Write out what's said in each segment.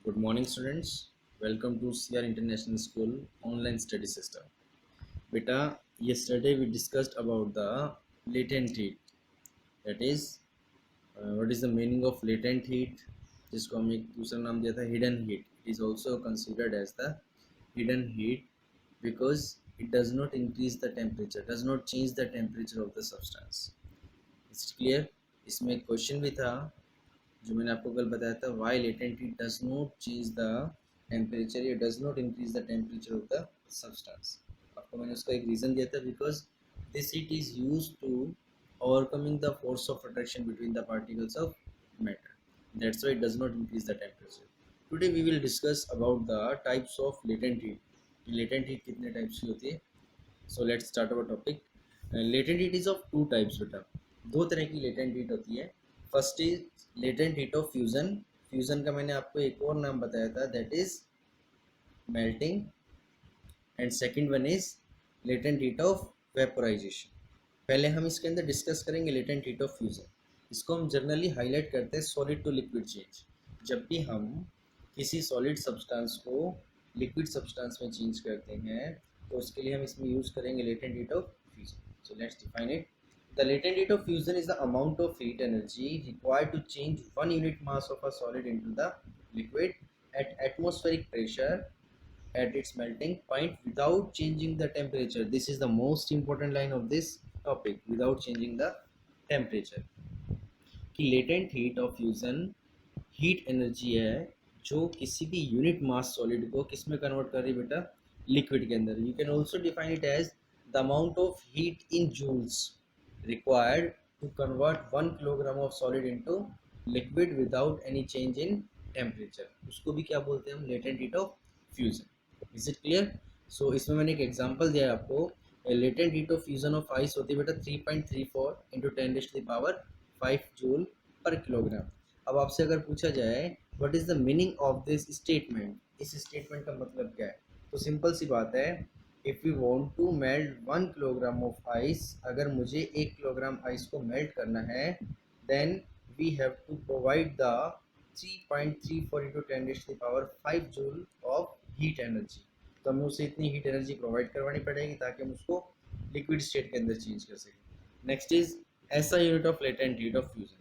Good morning, students. Welcome to CR International School online study system. Beta, yesterday we discussed about the latent heat. That is, what is the meaning of latent heat? जिसको हमने एक दूसरा नाम दिया था hidden heat. It is also considered as the hidden heat because it does not increase the temperature, does not change the temperature of the substance. Is it clear? इसमें एक question भी था जो मैंने आपको कल बताया था, why latent heat does not change the temperature, या does not increase the temperature of the substance. आपको मैंने उसका एक रीज़न दिया था, because this heat is use to overcoming the force of attraction between the particles of matter. That's why it does not increase the temperature. Today we will discuss about the types of latent heat. Latent heat कितने types की होती है? So let's start our topic. Latent heat is of two types बेटा. दो तरह की latent heat होती है. First is latent heat of fusion. Fusion का मैंने आपको एक और नाम बताया था, that is melting. And second one is latent heat of vaporisation. पहले हम इसके अंदर डिस्कस करेंगे लेटेंट हीट ऑफ फ्यूजन. इसको हम जनरली हाईलाइट करते हैं सॉलिड टू लिक्विड चेंज. जब भी हम किसी सॉलिड सब्सटेंस को लिक्विड सब्सटेंस में चेंज करते हैं तो उसके लिए हम इसमें यूज करेंगे latent heat of fusion. So let's define it. The latent heat of fusion is the amount of heat energy required to change one unit mass of a solid into the liquid at atmospheric pressure at its melting point without changing the temperature. This is the most important line of this topic, without changing the temperature. कि latent heat of fusion heat energy है जो किसी भी unit mass solid को किस में convert कर रही है बेटा? लिक्विड के अंदर. You can also define it as the amount of heat in joules required to convert 1 kilogram of solid into liquid without any change in temperature. उसको भी क्या बोलते हैं हम? latent heat of fusion. Is it clear? So इसमें मैंने एक example दिया है आपको. latent heat of fusion of ice होती है बेटा 3.34 into 10 raised to the power 5 joule per kilogram. अब आपसे अगर पूछा जाए what is the meaning of this statement, इस स्टेटमेंट का मतलब क्या है, तो सिंपल सी बात है. If you want to melt 1 kilogram of ice, अगर मुझे 1 किलोग्राम आइस को मेल्ट करना है, then we have to provide the 3.34 into 10 raise to the power 5 joule of heat energy. तो हमें उसे इतनी हीट एनर्जी प्रोवाइड करवानी पड़ेगी ताकि हम उसको लिक्विड स्टेट के अंदर चेंज कर सकें. नेक्स्ट इज ऐसा unit of latent heat of fusion.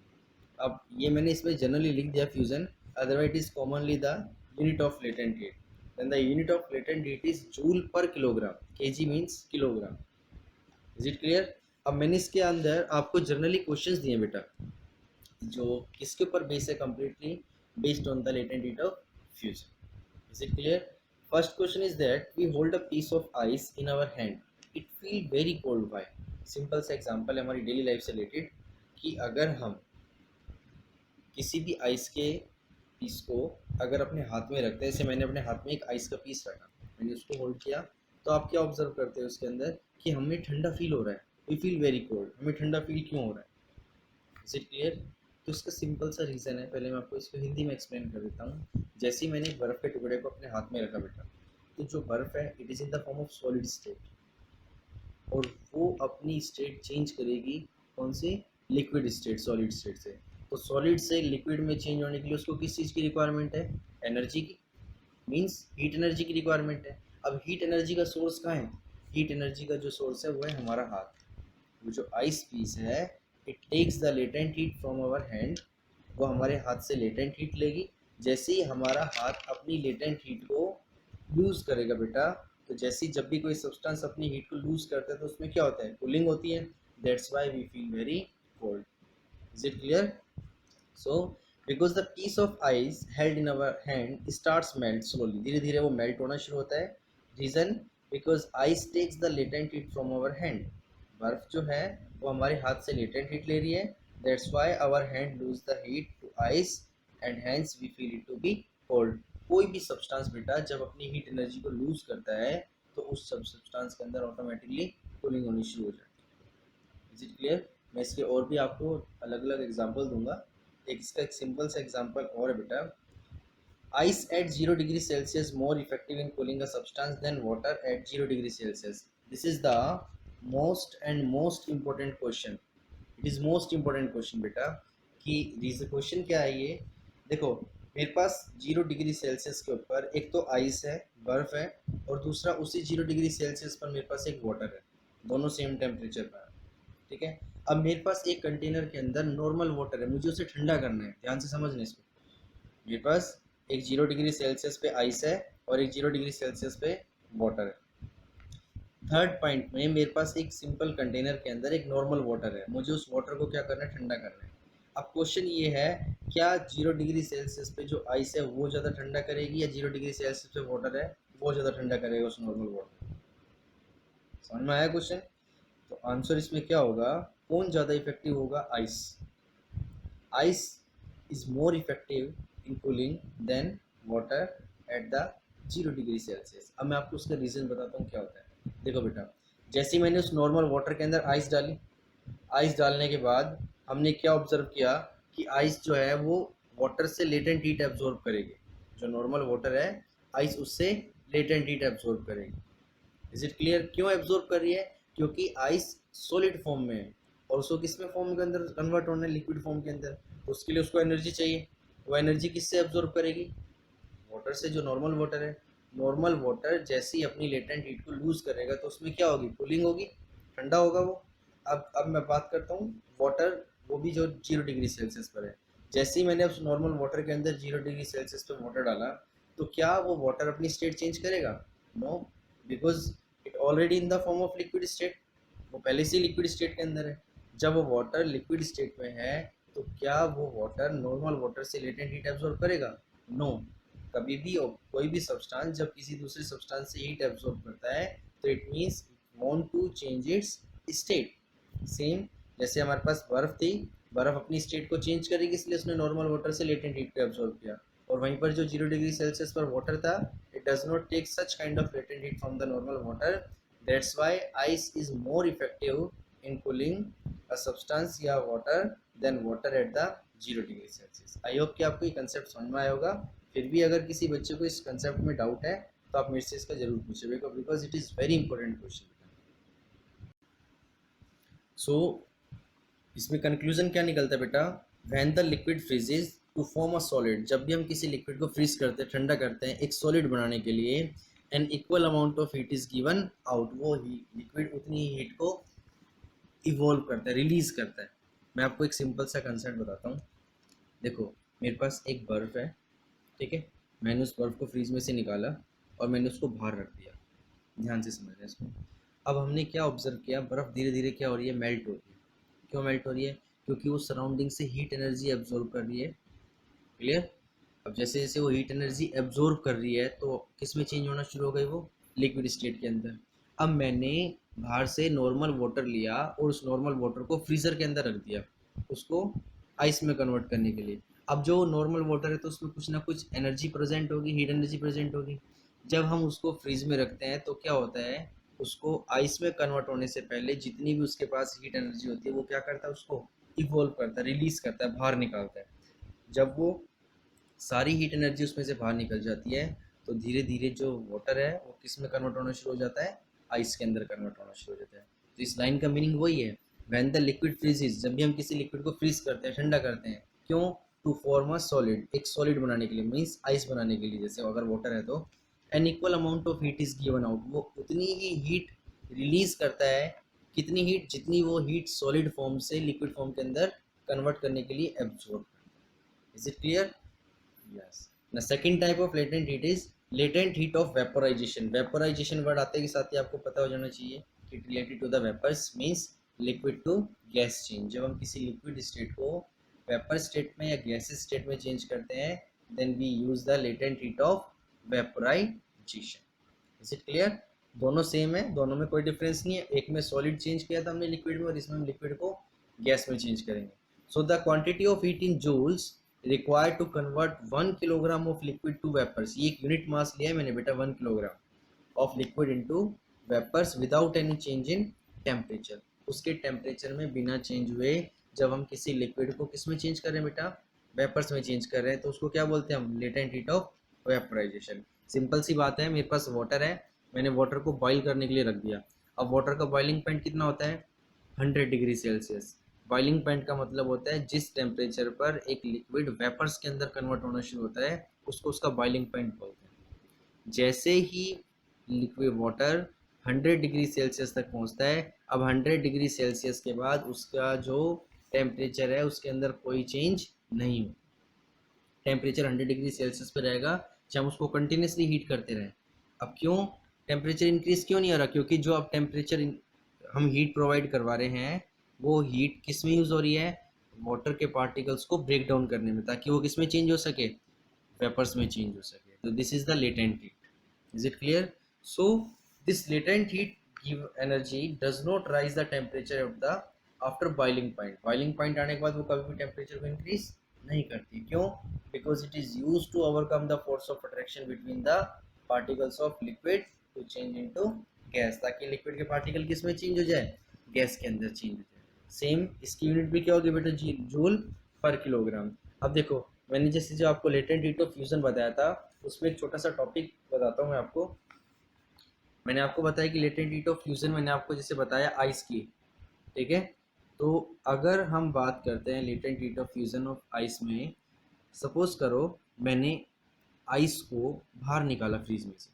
अब ये मैंने इसमें जनरली लिख दिया fusion, otherwise it is commonly the unit of latent heat. Then the unit of latent heat is joule per kilogram. kg means kilogram. Is it clear? अब मैंने इसके अंदर आपको जनरली क्वेश्चंस दिए बेटा जो किसके ऊपर बेस है, completely based on the latent heat of fusion. Is it clear? First question is that we hold a piece of ice in our hand, it feel very cold. Why? Simple सा example है हमारी daily life से related कि अगर हम किसी भी ice के पीस को अगर अपने हाथ में रखते हैं, जैसे मैंने अपने हाथ में एक आइस का पीस रखा, मैंने उसको होल्ड किया, तो आप क्या ऑब्जर्व करते हो उसके अंदर कि हमें ठंडा फील हो रहा है. We feel very cold. हमें ठंडा फील क्यों हो रहा है? Is it clear? तो इसका सिंपल सा रीज़न है, पहले मैं आपको इसको हिंदी में एक्सप्लेन कर देता हूँ. जैसे ही मैंने एक बर्फ़ के टुकड़े को अपने हाथ में रखा बेटा, तो जो बर्फ़ है it is in the form of solid state, और वो अपनी स्टेट चेंज करेगी कौन से? लिक्विड स्टेट, सॉलिड स्टेट से. तो सॉलिड से लिक्विड में चेंज होने के लिए उसको किस चीज़ की रिक्वायरमेंट है? एनर्जी की, मीन्स हीट एनर्जी की रिक्वायरमेंट है. अब हीट एनर्जी का सोर्स कहाँ है? हीट एनर्जी का जो सोर्स है वो है हमारा हाथ. वो जो आइस पीस है it takes the latent heat from our hand, वो हमारे हाथ से लेटेंट हीट लेगी. जैसे ही हमारा हाथ अपनी लेटेंट हीट को लूज़ करेगा बेटा, तो जैसे जब भी कोई सब्सटेंस अपनी हीट को लूज़ करता है तो उसमें क्या होता है? कूलिंग होती है. That's why we feel very cold. Is it clear? So because the piece of ice held in our hand starts melt slowly, धीरे धीरे वो मेल्ट होना शुरू होता है. Reason? Because ice takes the latent heat from our hand. बर्फ जो है वो हमारे हाथ से लेटेंट हीट ले रही है. That's why our hand lose the heat to ice and hence we feel it to be cold. कोई भी सब्सटेंस बेटा जब अपनी हीट एनर्जी को लूज करता है तो उस सब सब्सटेंस के अंदर ऑटोमेटिकली कूलिंग होनी शुरू हो जाती है. Is it clear? मैं इसके और भी आपको अलग अलग एग्जांपल दूंगा. एक इसका एक सिंपल सा एग्जांपल और है बेटा. Ice at 0 degree Celsius more effective in cooling a substance than water at 0 degree Celsius. This is the most important question. It is most important question बेटा कि रीजन क्वेश्चन क्या है ये देखो. मेरे पास 0 डिग्री सेल्सियस के ऊपर एक तो आइस है, बर्फ है, और दूसरा उसी 0 डिग्री सेल्सियस पर मेरे पास एक वाटर है। दोनों सेम टेम्परेचर पर है, ठीक है। अब मेरे पास एक कंटेनर के अंदर नॉर्मल वाटर है, मुझे उसे ठंडा करना है। ध्यान से समझना इसको। मेरे पास एक 0 डिग्री सेल्सियस पे आइस है और एक 0 डिग्री सेल्सियस पे वाटर है। थर्ड पॉइंट में मेरे पास एक सिंपल कंटेनर के अंदर एक नॉर्मल वाटर है, मुझे उस वाटर को क्या करना है, ठंडा करना है। अब क्वेश्चन ये है, क्या 0 डिग्री सेल्सियस पे जो आइस है वो ज़्यादा ठंडा करेगी या 0 डिग्री सेल्सियस पे वाटर है वो ज़्यादा ठंडा करेगा उस नॉर्मल वाटर को? समझ में आया क्वेश्चन? तो आंसर इसमें क्या होगा, कौन ज़्यादा इफेक्टिव होगा? Ice. Ice is more effective in cooling than water at the 0 degree Celsius. अब मैं आपको उसका रीज़न बताता हूँ क्या होता है। देखो बेटा, जैसे ही मैंने उस नॉर्मल वाटर के अंदर आइस डाली, आइस डालने के बाद हमने क्या ऑब्जर्व किया कि आइस जो है वो वाटर से लेटेंट हीट एब्जॉर्ब करेगी। जो नॉर्मल वाटर है, आइस उससे लेटेंट हीट एब्जॉर्ब करेगी। Is it clear? क्यों एब्जॉर्ब कर रही है? क्योंकि आइस सॉलिड फॉर्म में है और उसको किस में फॉर्म के अंदर कन्वर्ट होना है, लिक्विड फॉर्म के अंदर। तो उसके लिए उसको एनर्जी चाहिए। वो एनर्जी किससे एब्जॉर्ब करेगी? वाटर से, जो नॉर्मल वाटर है। नॉर्मल वाटर जैसे ही अपनी लेटेंट हीट को लूज करेगा तो उसमें क्या होगी, कूलिंग होगी, ठंडा होगा वो। अब मैं बात करता हूँ वाटर, वो भी जो 0 डिग्री सेल्सियस पर है। जैसे ही मैंने उस नॉर्मल वाटर के अंदर 0 डिग्री सेल्सियस पे वाटर डाला, तो क्या वो वाटर अपनी स्टेट चेंज करेगा? No, because it already in the form of liquid state. वो पहले से लिक्विड स्टेट के अंदर है। जब वो वाटर लिक्विड स्टेट में है तो क्या वो वाटर नॉर्मल वाटर से लेटेंट हीट एब्जॉर्ब करेगा? नो। कभी भी कोई भी सब्सटेंस जब किसी दूसरे सब्सटेंस से हीट एब्जॉर्ब करता है तो it means want to change its state. Same जैसे हमारे पास बर्फ थी, बर्फ अपनी स्टेट को चेंज करेगी, इसलिए उसने नॉर्मल वाटर से लेटेंट हीट को एब्जॉर्ब किया। और वहीं पर जो 0 डिग्री सेल्सियस पर वाटर था, it does not take such kind of latent heat from the normal water. That's why ice is more effective in cooling a substance या water then water at the 0 degree Celsius. I hope कि आपको ये concept समझ में आया होगा। फिर भी अगर किसी बच्चे को इस कंसेप्ट में डाउट है तो आप मेरे से इसका जरूर पूछिएगा, because it is very important question. So इसमें कंक्लूजन क्या निकलता है बेटा, when the liquid freezes to form a solid, जब भी हम किसी लिक्विड को फ्रीज करते हैं, ठंडा करते हैं एक सॉलिड बनाने के लिए, an equal amount of heat is given out, वो लिक्विड उतनी ही हीट को इवॉल्व करता है, रिलीज करता है। मैं आपको एक सिंपल सा कंसेप्ट बताता हूँ। देखो, मेरे पास एक बर्फ़ है, ठीक है। मैंने उस बर्फ़ को फ्रीज में से निकाला और मैंने उसको बाहर रख दिया। ध्यान से समझना इसको। अब हमने क्या ऑब्जर्व किया, बर्फ़ धीरे धीरे क्या हो रही है, मेल्ट हो रही है। क्यों मेल्ट हो रही है? क्योंकि वो सराउंडिंग से हीट एनर्जी एब्जॉर्ब कर रही है। क्लियर? अब जैसे जैसे वो हीट एनर्जी एब्जॉर्ब कर रही है तो किस में चेंज होना शुरू हो गई, वो लिक्विड स्टेट के अंदर। अब मैंने बाहर से नॉर्मल वाटर लिया और उस नॉर्मल वाटर को फ्रीज़र के अंदर रख दिया, उसको आइस में कन्वर्ट करने के लिए। अब जो नॉर्मल वाटर है तो उसमें कुछ ना कुछ एनर्जी प्रेजेंट होगी, हीट एनर्जी प्रेजेंट होगी। जब हम उसको फ्रीज में रखते हैं तो क्या होता है, उसको आइस में कन्वर्ट होने से पहले जितनी भी उसके पास हीट एनर्जी होती है वो क्या करता है, उसको इवॉल्व करता है, रिलीज करता है, बाहर निकालता है। जब वो सारी हीट एनर्जी उसमें से बाहर निकल जाती है तो धीरे धीरे जो वाटर है वो किस में कन्वर्ट होना शुरू हो जाता है, आइस के अंदर कन्वर्ट होना शुरू हो जाता है। तो इस लाइन का मीनिंग वही है, व्हेन द लिक्विड फ्रीजेज, जब भी हम किसी लिक्विड को फ्रीज करते हैं, ठंडा करते हैं, क्यों? टू फॉर्म अ सॉलिड, एक सॉलिड बनाने के लिए, मीन्स आइस बनाने के लिए। जैसे अगर वाटर है तो an equal amount of heat is given out, वो उतनी ही हीट रिलीज करता है, कितनी हीट, जितनी वो हीट सॉलिड फॉर्म से लिक्विड फॉर्म के अंदर कन्वर्ट करने के लिए absorb. Is it clear? Yes. The second type of latent heat is latent heat of vaporization. Vaporization word आते के साथ ही आपको पता हो जाना चाहिए कि related to the vapors means liquid to gas change. जब हम किसी liquid state को vapor state में या gaseous state में change करते हैं, then we use the latent heat of vaporization. Is it clear? दोनों सेम है, दोनों में कोई डिफरेंस नहीं है। एक में सॉलिड चेंज किया था हमने लिक्विड में और इसमें हम लिक्विड को गैस में चेंज करेंगे। So the quantity of heat in joules required to convert 1 kilogram of liquid to vapours, ये एक यूनिट मास लिया है मैंने बेटा, 1 kilogram of liquid into vapours without any change in temperature. उसके टेम्परेचर में बिना चेंज हुए जब हम किसी लिक्विड को किस में चेंज कर रहे हैं बेटा, वेपर्स में चेंज कर रहे हैं, तो उसको क्या बोलते हैं हम, latent heat of vaporization. Simple सी बात है, मेरे पास वाटर है, मैंने वाटर को बॉईल करने के लिए रख दिया। अब वाटर का बॉइलिंग पॉइंट कितना होता है, 100 डिग्री सेल्सियस। बॉइलिंग पॉइंट का मतलब होता है जिस टेम्परेचर पर एक लिक्विड वेपर्स के अंदर कन्वर्ट होना शुरू होता है उसको उसका बॉइलिंग पॉइंट बोलते हैं। जैसे ही लिक्विड वाटर 100 डिग्री सेल्सियस तक पहुंचता है, अब 100 डिग्री सेल्सियस के बाद उसका जो टेम्परेचर है उसके अंदर कोई चेंज नहीं हो, टेम्परेचर 100 डिग्री सेल्सियस पे रहेगा, चाहे हम उसको कंटिन्यूसली हीट करते रहें। अब क्यों टेम्परेचर इंक्रीज क्यों नहीं हो रहा? क्योंकि जो अब टेम्परेचर हम हीट प्रोवाइड करवा रहे हैं वो हीट किस में यूज़ हो रही है? वाटर के पार्टिकल्स को ब्रेक डाउन करने में, ताकि वो किस में चेंज हो सके? वेपर्स में चेंज हो सके। तो this is the latent heat. Is it clear? So this latent heat give energy does not rise the temperature of the after boiling point. Boiling point आने के बाद वो कभी भी टेम्परेचर को इंक्रीज नहीं करती। क्यों? Because it is use to overcome the force of attraction between the particles of liquid to change into gas, ताकि लिक्विड के पार्टिकल किस में चेंज हो जाए? गैस के अंदर चेंज हो जाए। सेम इसकी यूनिट भी क्या होगी बेटा? जूल पर किलोग्राम। अब देखो मैंने जैसे जो आपको लेटेंट हीट ऑफ फ्यूजन बताया था उसमें एक छोटा सा टॉपिक बताता हूँ मैं आपको। मैंने आपको बताया कि लेटेंट हीट ऑफ फ्यूजन मैंने आपको जैसे बताया आइस की, ठीक है? तो अगर हम बात करते हैं latent heat of fusion of ice में, सपोज करो मैंने आइस को बाहर निकाला फ्रीज में से,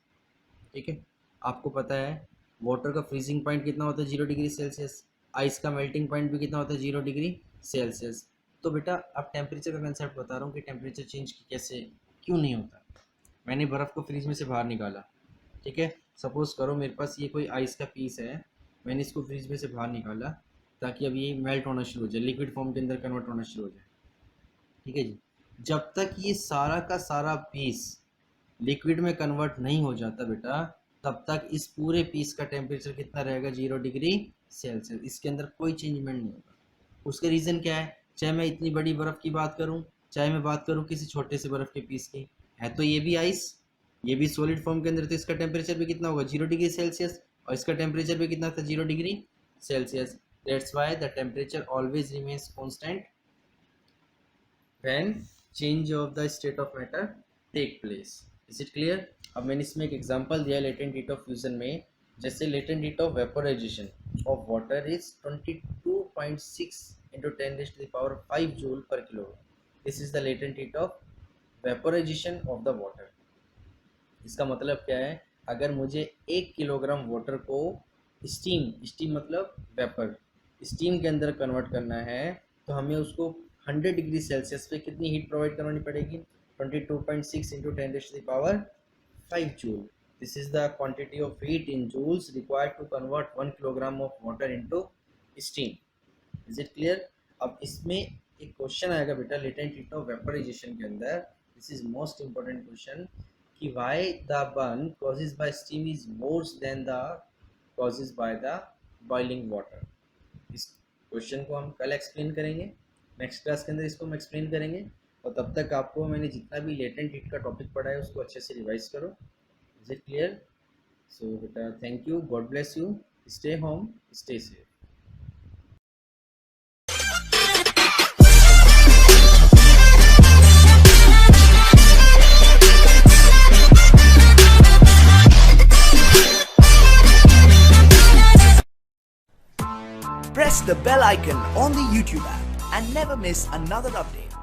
ठीक है? आपको पता है वाटर का फ्रीजिंग पॉइंट कितना होता है? 0 डिग्री सेल्सियस। आइस का मेल्टिंग पॉइंट भी कितना होता है? 0 डिग्री सेल्सियस। तो बेटा अब टेम्परेचर का कंसेप्ट बता रहा हूँ कि टेम्परेचर चेंज कैसे क्यों नहीं होता। मैंने बर्फ़ को फ्रीज में से बाहर निकाला, ठीक है? सपोज करो मेरे पास ये कोई आइस का पीस है, मैंने इसको फ्रीज में से बाहर निकाला ताकि अब ये मेल्ट होना शुरू हो जाए, लिक्विड फॉर्म के अंदर कन्वर्ट होना शुरू हो जाए, ठीक है जी? जब तक ये सारा का सारा पीस लिक्विड में कन्वर्ट नहीं हो जाता बेटा, तब तक इस पूरे पीस का टेम्परेचर कितना रहेगा? 0 डिग्री सेल्सियस। इसके अंदर कोई चेंजमेंट नहीं होगा। उसका रीज़न क्या है? चाहे मैं इतनी बड़ी बर्फ़ की बात करूं, चाहे मैं बात करूं किसी छोटे से बर्फ़ के पीस की, है तो ये भी आइस, ये भी सॉलिड फॉर्म के अंदर, तो इसका टेम्परेचर भी कितना होगा? 0 डिग्री सेल्सियस। और इसका टेम्परेचर भी कितना था? 0 degree Celsius. That's why the temperature always remains constant when change of the state of matter take place. Is it clear? अब मैंने इसमें एक एग्जांपल दिया लेटेंट हीट ऑफ फ्यूजन में। जैसे latent heat of vaporisation of water is 22.6 into 10 raised to the power 5 joule per kilogram. This is the latent heat of vaporization of the water. इसका मतलब क्या है? अगर मुझे 1 किलोग्राम वाटर को steam मतलब वेपर, स्टीम के अंदर कन्वर्ट करना है तो हमें उसको 100 डिग्री सेल्सियस पे कितनी हीट प्रोवाइड करवानी पड़ेगी? 22.6 into 10 raised to the power 5 joule. This is the quantity of heat in joules required to convert 1 kilogram of water into steam. Is it clear? अब इसमें एक क्वेश्चन आएगा बेटा लेटेंट हीट ऑफ वेपोराइजेशन के अंदर। This is most important question कि why the burn causes by steam is more than the causes by the boiling water. इस question को हम कल एक्सप्लेन करेंगे, नेक्स्ट क्लास के अंदर इसको हम एक्सप्लेन करेंगे। और तब तक आपको मैंने जितना भी लेटेंट हीट का टॉपिक पढ़ा है उसको अच्छे से रिवाइज करो। Is it clear? सो बेटा thank you, god bless you, stay home, stay safe. Press the bell icon on the YouTube app and never miss another update.